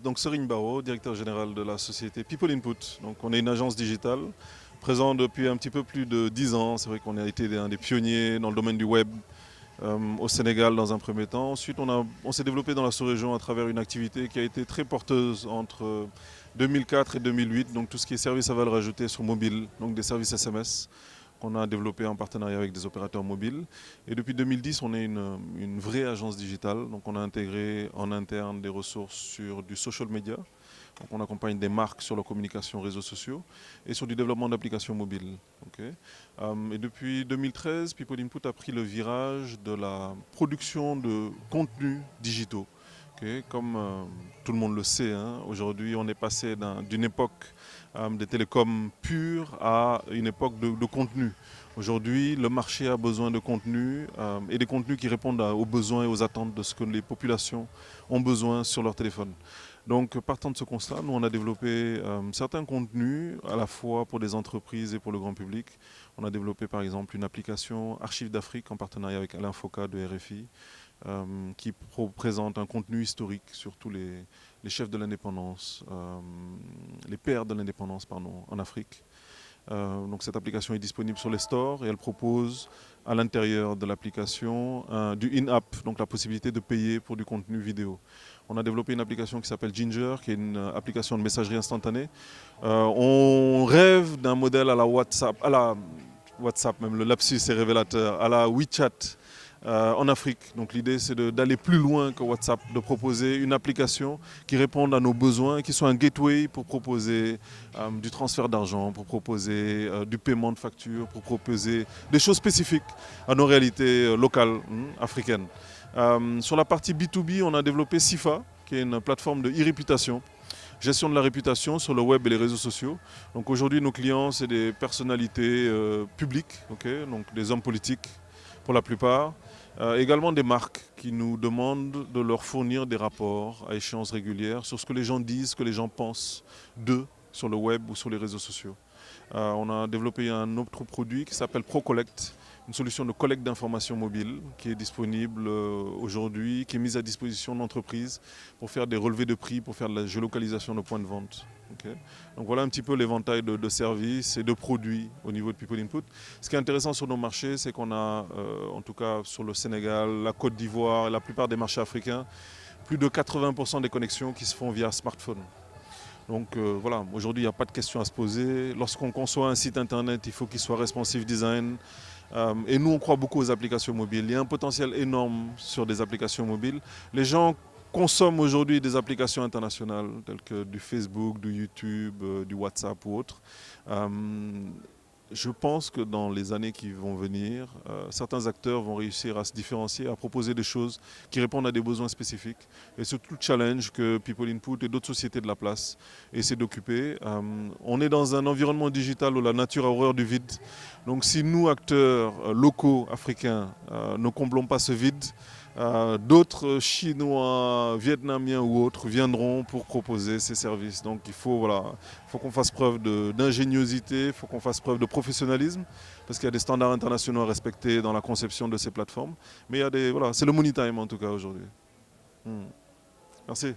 Donc Serigne Baro, directeur général de la société People Input. Donc on est une agence digitale présente depuis un petit peu plus de 10 ans. C'est vrai qu'on a été un des pionniers dans le domaine du web au Sénégal dans un premier temps. Ensuite on s'est développé dans la sous-région à travers une activité qui a été très porteuse entre 2004 et 2008. Donc tout ce qui est services à valeur ajoutée sur mobile, donc des services SMS qu'on a développé en partenariat avec des opérateurs mobiles. Et depuis 2010, on est une vraie agence digitale. Donc on a intégré en interne des ressources sur du social media. Donc on accompagne des marques sur leur communication réseaux sociaux et sur du développement d'applications mobiles. Et depuis 2013, People Input a pris le virage de la production de contenus digitaux. Comme tout le monde le sait, hein, aujourd'hui on est passé d'une époque des télécoms purs à une époque de contenu. Aujourd'hui, le marché a besoin de contenu et des contenus qui répondent aux besoins et aux attentes de ce que les populations ont besoin sur leur téléphone. Donc, partant de ce constat, nous on a développé certains contenus à la fois pour des entreprises et pour le grand public. On a développé par exemple une application Archives d'Afrique en partenariat avec Alain Foka de RFI qui présente un contenu historique sur tous les chefs de l'indépendance, les pères de l'indépendance en Afrique. Donc cette application est disponible sur les stores et elle propose à l'intérieur de l'application du in-app, donc la possibilité de payer pour du contenu vidéo. On a développé une application qui s'appelle Ginger, qui est une application de messagerie instantanée. On rêve d'un modèle à la WhatsApp, même le lapsus est révélateur, à la WeChat en Afrique. Donc l'idée c'est d'aller plus loin que WhatsApp, de proposer une application qui réponde à nos besoins, qui soit un gateway pour proposer du transfert d'argent, pour proposer du paiement de factures, pour proposer des choses spécifiques à nos réalités locales africaines. Sur la partie B2B, on a développé Sifa, qui est une plateforme de e-réputation. Gestion de la réputation sur le web et les réseaux sociaux. Donc aujourd'hui, nos clients, c'est des personnalités publiques, donc des hommes politiques pour la plupart. Également des marques qui nous demandent de leur fournir des rapports à échéances régulières sur ce que les gens disent, ce que les gens pensent d'eux sur le web ou sur les réseaux sociaux. On a développé un autre produit qui s'appelle ProCollect, une solution de collecte d'informations mobiles qui est disponible aujourd'hui, qui est mise à disposition de l'entreprise pour faire des relevés de prix, pour faire de la géolocalisation de points de vente. Donc voilà un petit peu l'éventail de services et de produits au niveau de People Input. Ce qui est intéressant sur nos marchés, c'est qu'on a, en tout cas sur le Sénégal, la Côte d'Ivoire et la plupart des marchés africains, plus de 80% des connexions qui se font via smartphone. Donc voilà, aujourd'hui il n'y a pas de question à se poser. Lorsqu'on conçoit un site internet, il faut qu'il soit responsive design. Et nous on croit beaucoup aux applications mobiles. Il y a un potentiel énorme sur des applications mobiles. Les gens consomment aujourd'hui des applications internationales telles que du Facebook, du YouTube, du WhatsApp ou autres. Je pense que dans les années qui vont venir, certains acteurs vont réussir à se différencier, à proposer des choses qui répondent à des besoins spécifiques. Et c'est tout le challenge que People Input et d'autres sociétés de la place essaient d'occuper. On est dans un environnement digital où la nature a horreur du vide. Donc si nous, acteurs locaux africains, ne comblons pas ce vide, d'autres Chinois, Vietnamiens ou autres viendront pour proposer ces services. Donc il faut qu'on fasse preuve d'ingéniosité, il faut qu'on fasse preuve de professionnalisme, parce qu'il y a des standards internationaux à respecter dans la conception de ces plateformes. Mais il y a c'est le money time en tout cas aujourd'hui. Merci.